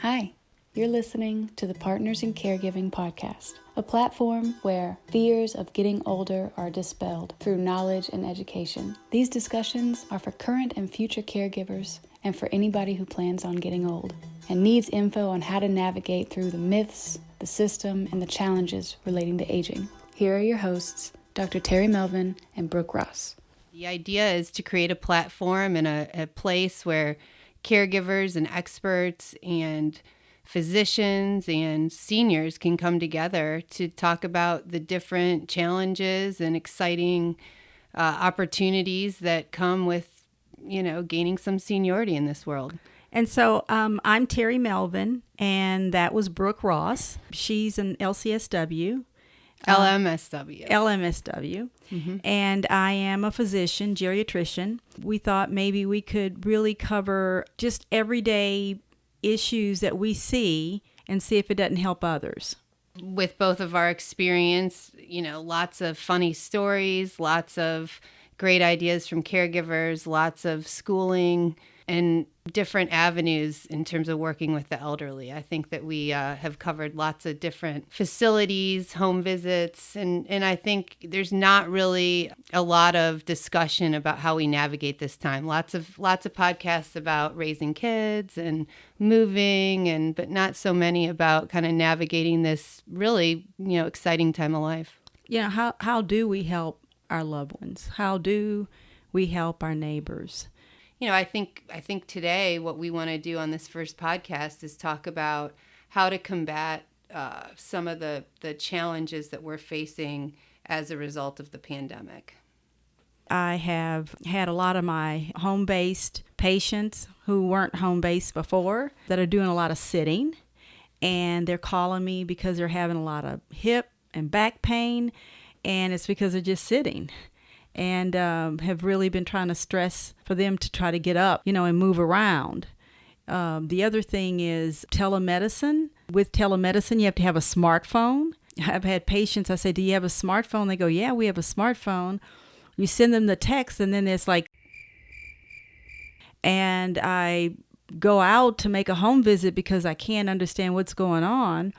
Hi, you're listening to the Partners in Caregiving podcast, a platform where fears of getting older are dispelled through knowledge and education. These discussions are for current and future caregivers and for anybody who plans on getting old and needs info on how to navigate through the myths, the system, and the challenges relating to aging. Here are your hosts, Dr. Terry Melvin and Brooke Ross. The idea is to create a platform and a place where caregivers and experts and physicians and seniors can come together to talk about the different challenges and exciting opportunities that come with, gaining some seniority in this world. And so I'm Terry Melvin, and that was Brooke Ross. She's an LCSW. LMSW. Mm-hmm. And I am a physician, geriatrician. We thought maybe we could really cover just everyday issues that we see and see if it doesn't help others. With both of our experience, lots of funny stories, lots of great ideas from caregivers, lots of schooling, and different avenues in terms of working with the elderly. I think that we have covered lots of different facilities, home visits, and I think there's not really a lot of discussion about how we navigate this time. Lots of podcasts about raising kids and moving, but not so many about kind of navigating this really, exciting time of life. How do we help our loved ones? How do we help our neighbors? I think today what we want to do on this first podcast is talk about how to combat some of the challenges that we're facing as a result of the pandemic. I have had a lot of my home-based patients who weren't home-based before that are doing a lot of sitting, and they're calling me because they're having a lot of hip and back pain, and it's because they're just sitting. And have really been trying to stress for them to try to get up, and move around. The other thing is telemedicine. With telemedicine, you have to have a smartphone. I've had patients, I say, do you have a smartphone? They go, yeah, we have a smartphone. You send them the text, and then it's like, and I go out to make a home visit because I can't understand what's going on,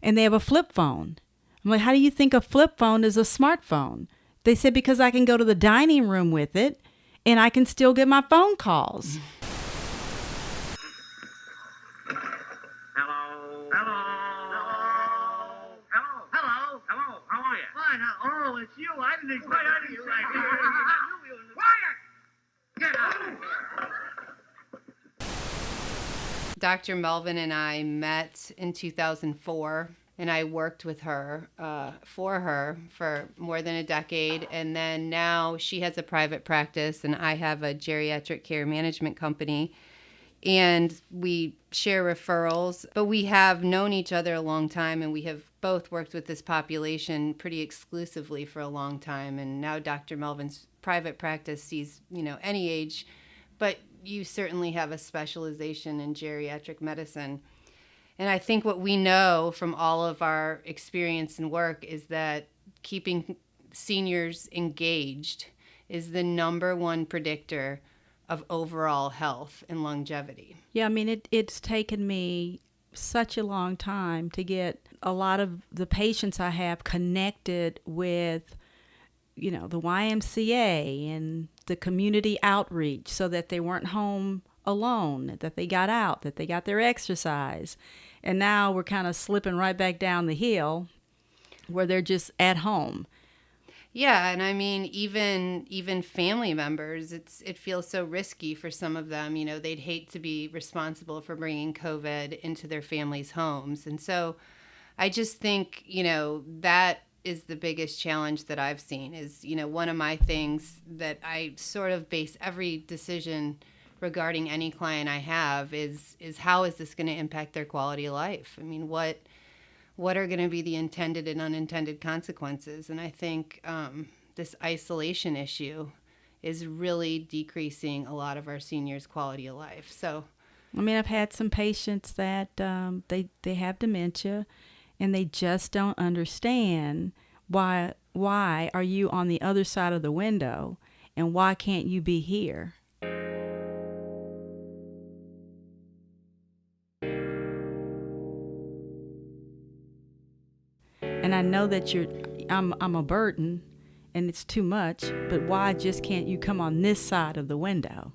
and they have a flip phone. I'm like, how do you think a flip phone is a smartphone? They said, because I can go to the dining room with it and I can still get my phone calls. Hello. How are you? Fine. Oh, it's you. I didn't expect you. Quiet! Get out! Dr. Melvin and I met in 2004. And I worked with her, for more than a decade. And then now she has a private practice and I have a geriatric care management company. And we share referrals, but we have known each other a long time and we have both worked with this population pretty exclusively for a long time. And now Dr. Melvin's private practice sees, any age, but you certainly have a specialization in geriatric medicine. And I think what we know from all of our experience and work is that keeping seniors engaged is the number one predictor of overall health and longevity. Yeah, it's taken me such a long time to get a lot of the patients I have connected with, the YMCA and the community outreach so that they weren't home alone, that they got out, that they got their exercise. And now we're kind of slipping right back down the hill where they're just at home. Yeah, and even family members, it feels so risky for some of them. They'd hate to be responsible for bringing COVID into their families' homes. And so I just think, that is the biggest challenge that I've seen is, one of my things that I sort of base every decision regarding any client I have is how is this going to impact their quality of life? What are going to be the intended and unintended consequences? And I think this isolation issue is really decreasing a lot of our seniors' quality of life. So, I've had some patients that they have dementia, and they just don't understand why are you on the other side of the window, and why can't you be here? And I know that I'm a burden and it's too much, but why just can't you come on this side of the window?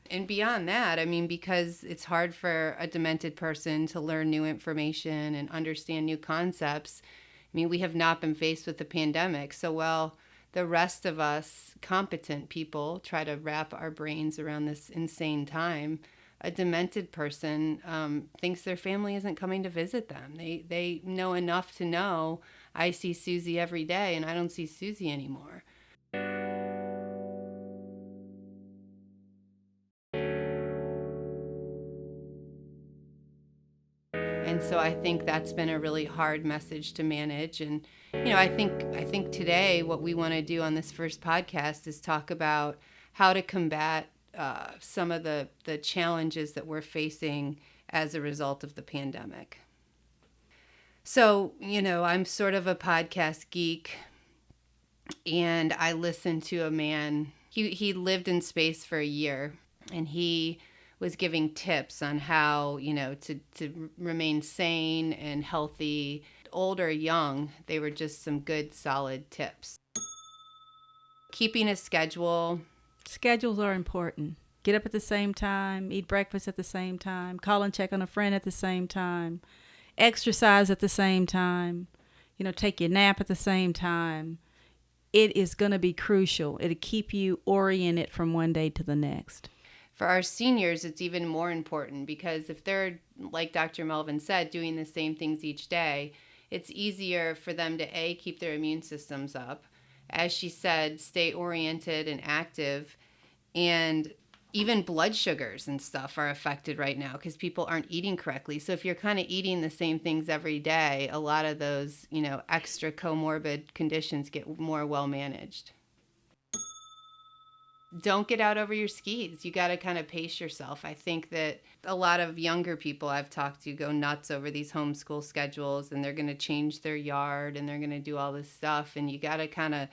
And beyond that, I mean, because it's hard for a demented person to learn new information and understand new concepts. I mean, we have not been faced with the pandemic. So while the rest of us competent people try to wrap our brains around this insane time, a demented person thinks their family isn't coming to visit them. They know enough to know, I see Susie every day and I don't see Susie anymore. And so I think that's been a really hard message to manage. And, I think today what we want to do on this first podcast is talk about how to combat some of the challenges that we're facing as a result of the pandemic. So, I'm sort of a podcast geek, and I listened to a man, he lived in space for a year, and he was giving tips on how, to remain sane and healthy. Old or young, they were just some good, solid tips. Keeping a schedule. Schedules are important. Get up at the same time, eat breakfast at the same time, call and check on a friend at the same time, exercise at the same time, take your nap at the same time. It is going to be crucial. It'll keep you oriented from one day to the next. For our seniors, it's even more important because if they're, like Dr. Melvin said, doing the same things each day, it's easier for them to, keep their immune systems up. As she said, stay oriented and active. And even blood sugars and stuff are affected right now because people aren't eating correctly. So if you're kind of eating the same things every day, a lot of those, extra comorbid conditions get more well managed. Don't get out over your skis. You got to kind of pace yourself. I think that a lot of younger people I've talked to go nuts over these homeschool schedules, and they're going to change their yard and they're going to do all this stuff. And you got to kind of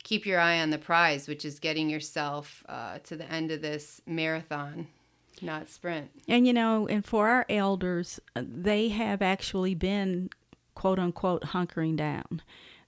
keep your eye on the prize, which is getting yourself to the end of this marathon, not sprint. And, and for our elders, they have actually been, quote unquote, hunkering down.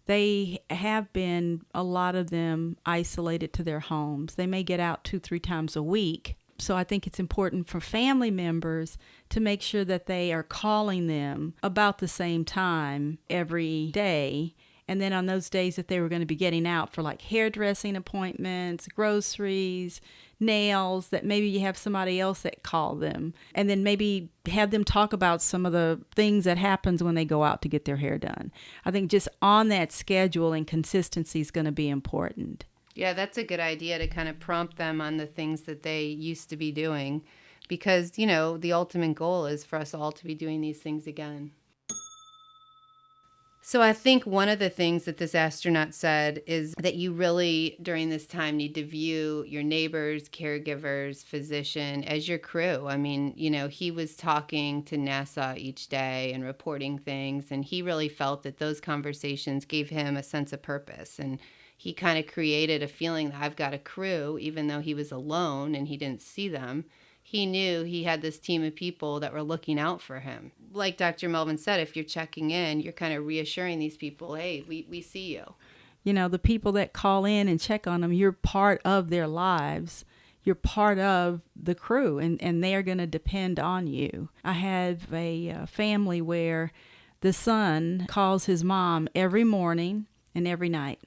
They have been, a lot of them, isolated to their homes. They may get out 2-3 times a week. So I think it's important for family members to make sure that they are calling them about the same time every day. And then on those days that they were going to be getting out for like hairdressing appointments, groceries, nails, that maybe you have somebody else that call them. And then maybe have them talk about some of the things that happens when they go out to get their hair done. I think just on that schedule and consistency is going to be important. Yeah, that's a good idea to kind of prompt them on the things that they used to be doing. Because, the ultimate goal is for us all to be doing these things again. So I think one of the things that this astronaut said is that you really, during this time, need to view your neighbors, caregivers, physician as your crew. I mean, he was talking to NASA each day and reporting things, and he really felt that those conversations gave him a sense of purpose. And he kind of created a feeling that I've got a crew, even though he was alone and he didn't see them. He knew he had this team of people that were looking out for him. Like Dr. Melvin said, if you're checking in, you're kind of reassuring these people, hey, we see you. The people that call in and check on them, you're part of their lives. You're part of the crew, and they are going to depend on you. I have a family where the son calls his mom every morning and every night.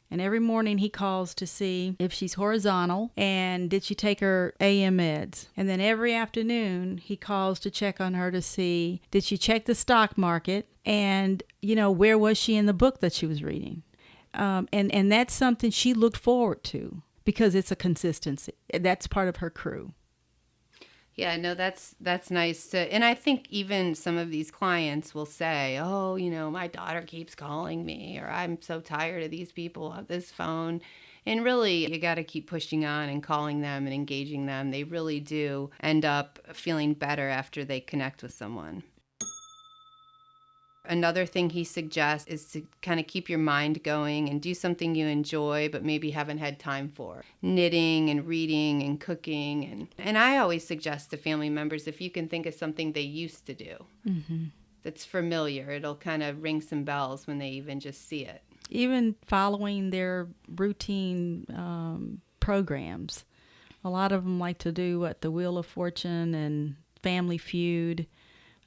And every morning he calls to see if she's horizontal and did she take her AM meds. And then every afternoon he calls to check on her to see, did she check the stock market and, where was she in the book that she was reading? And that's something she looked forward to because it's a consistency. That's part of her crew. Yeah, no, that's nice to, and I think even some of these clients will say, oh, my daughter keeps calling me, or I'm so tired of these people on this phone. And really, you got to keep pushing on and calling them and engaging them. They really do end up feeling better after they connect with someone. Another thing he suggests is to kind of keep your mind going and do something you enjoy but maybe haven't had time for. Knitting and reading and cooking. And I always suggest to family members if you can think of something they used to do. Mm-hmm. that's familiar. It'll kind of ring some bells when they even just see it. Even following their routine programs. A lot of them like to do the Wheel of Fortune and Family Feud.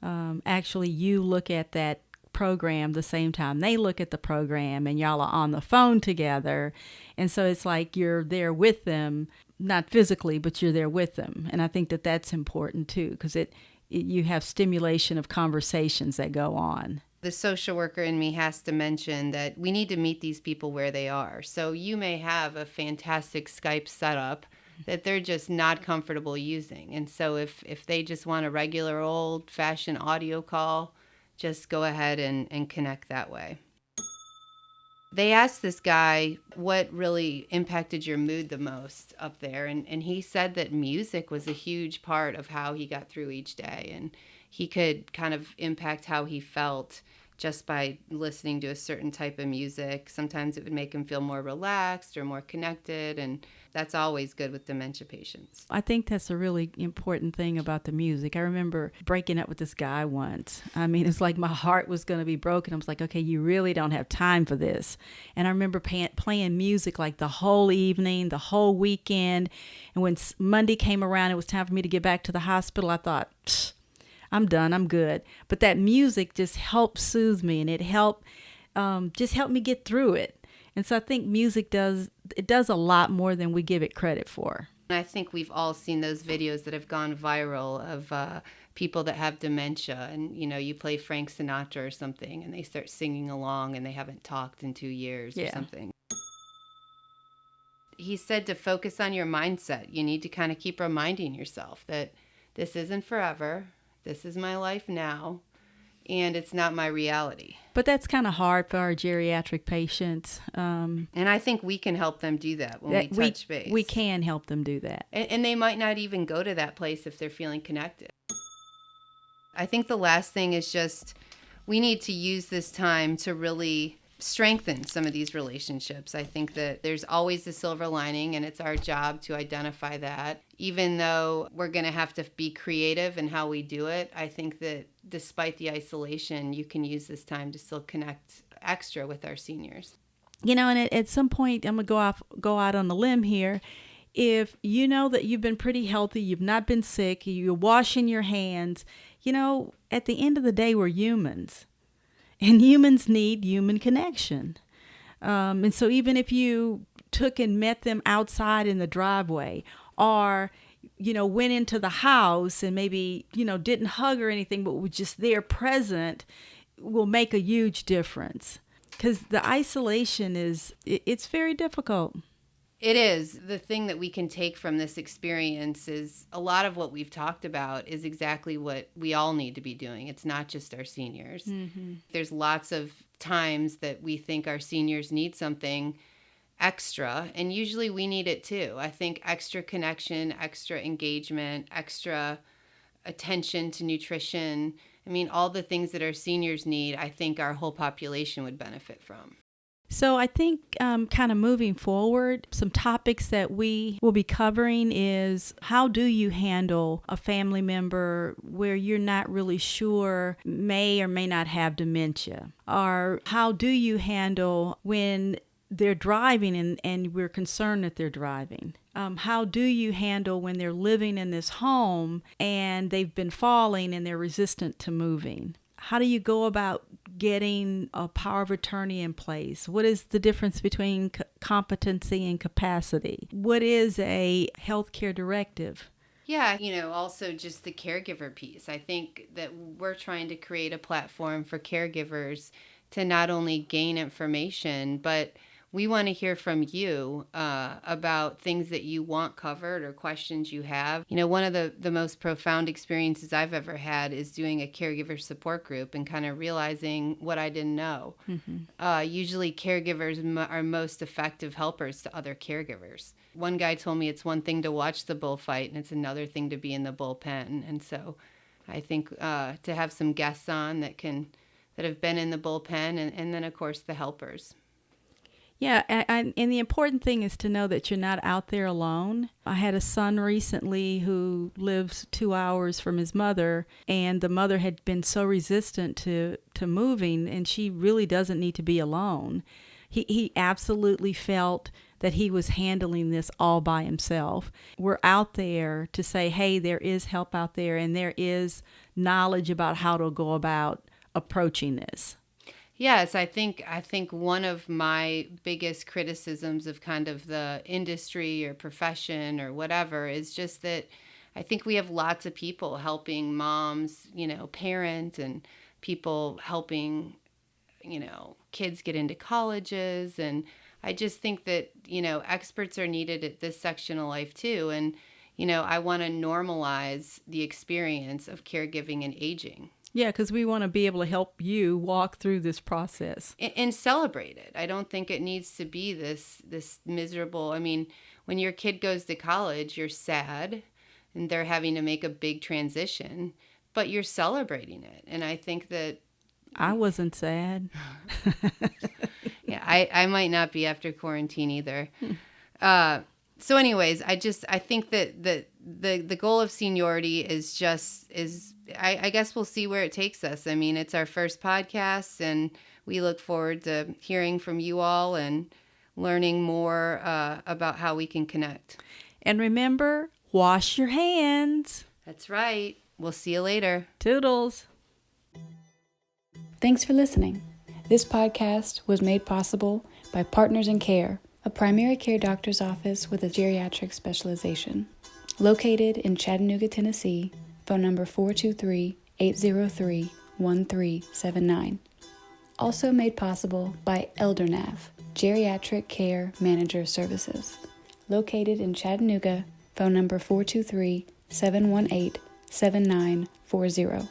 Actually, you look at that program the same time they look at the program, and y'all are on the phone together. And so it's like you're there with them, not physically, but you're there with them. And I think that that's important too, because you have stimulation of conversations that go on. The social worker in me has to mention that we need to meet these people where they are. So you may have a fantastic Skype setup that they're just not comfortable using. And so if they just want a regular old-fashioned audio call, just go ahead and connect that way. They asked this guy what really impacted your mood the most up there, and he said that music was a huge part of how he got through each day, and he could kind of impact how he felt just by listening to a certain type of music. Sometimes it would make him feel more relaxed or more connected, and that's always good with dementia patients. I think that's a really important thing about the music. I remember breaking up with this guy once. I mean, it's like my heart was going to be broken. I was like, okay, you really don't have time for this. And I remember playing music like the whole evening, the whole weekend. And when Monday came around, it was time for me to get back to the hospital. I thought, I'm done, I'm good. But that music just helped soothe me, and it helped me get through it. And so I think music does a lot more than we give it credit for. I think we've all seen those videos that have gone viral of people that have dementia, and you play Frank Sinatra or something, and they start singing along, and they haven't talked in 2 years or something. He said to focus on your mindset. You need to kind of keep reminding yourself that this isn't forever. This is my life now, and it's not my reality. But that's kind of hard for our geriatric patients. And I think we can help them do that when we touch base. We can help them do that. And they might not even go to that place if they're feeling connected. I think the last thing is just we need to use this time to really strengthen some of these relationships. I think that there's always a silver lining, and it's our job to identify that. Even though we're going to have to be creative in how we do it, I think that despite the isolation, you can use this time to still connect extra with our seniors. And at some point, I'm going to go out on the limb here. If you know that you've been pretty healthy, you've not been sick, you're washing your hands, at the end of the day, we're humans. And humans need human connection. And so even if you took and met them outside in the driveway, or, went into the house and maybe, didn't hug or anything, but were just there present, will make a huge difference. Because the isolation it's very difficult. It is. The thing that we can take from this experience is a lot of what we've talked about is exactly what we all need to be doing. It's not just our seniors. Mm-hmm. There's lots of times that we think our seniors need something extra, and usually we need it too. I think extra connection, extra engagement, extra attention to nutrition. I mean, all the things that our seniors need, I think our whole population would benefit from. So I think kind of moving forward, some topics that we will be covering is how do you handle a family member where you're not really sure may or may not have dementia? Or how do you handle when they're driving and we're concerned that they're driving? How do you handle when they're living in this home and they've been falling and they're resistant to moving? How do you go about getting a power of attorney in place? What is the difference between competency and capacity? What is a healthcare directive? Yeah, also just the caregiver piece. I think that we're trying to create a platform for caregivers to not only gain information, but we want to hear from you about things that you want covered or questions you have. One of the most profound experiences I've ever had is doing a caregiver support group and kind of realizing what I didn't know. Mm-hmm. Usually caregivers are most effective helpers to other caregivers. One guy told me it's one thing to watch the bullfight and it's another thing to be in the bullpen. And so I think to have some guests on that have been in the bullpen and then, of course, the helpers. Yeah, and the important thing is to know that you're not out there alone. I had a son recently who lives 2 hours from his mother, and the mother had been so resistant to moving, and she really doesn't need to be alone. He absolutely felt that he was handling this all by himself. We're out there to say, hey, there is help out there, and there is knowledge about how to go about approaching this. Yes, I think one of my biggest criticisms of kind of the industry or profession or whatever is just that I think we have lots of people helping moms, parent, and people helping, kids get into colleges. And I just think that, experts are needed at this section of life too. And, I want to normalize the experience of caregiving and aging. Yeah, because we want to be able to help you walk through this process. And celebrate it. I don't think it needs to be this miserable. I mean, when your kid goes to college, you're sad and they're having to make a big transition, but you're celebrating it. And I think that... I wasn't sad. Yeah, I might not be after quarantine either. So anyways, I think that the goal of seniority is I guess we'll see where it takes us. I mean, it's our first podcast, and we look forward to hearing from you all and learning more about how we can connect. And remember, wash your hands. That's right. We'll see you later. Toodles. Thanks for listening. This podcast was made possible by Partners in Care, a primary care doctor's office with a geriatric specialization. Located in Chattanooga, Tennessee, phone number 423-803-1379. Also made possible by ElderNav, Geriatric Care Manager Services. Located in Chattanooga, phone number 423-718-7940.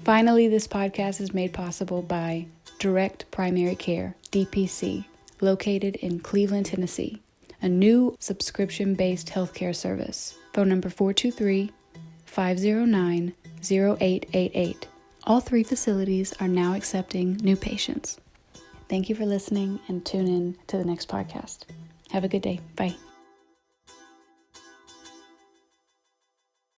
Finally, this podcast is made possible by Direct Primary Care, DPC, located in Cleveland, Tennessee, a new subscription-based healthcare service. Phone number 423-509-0888. All 3 facilities are now accepting new patients. Thank you for listening, and tune in to the next podcast. Have a good day. Bye.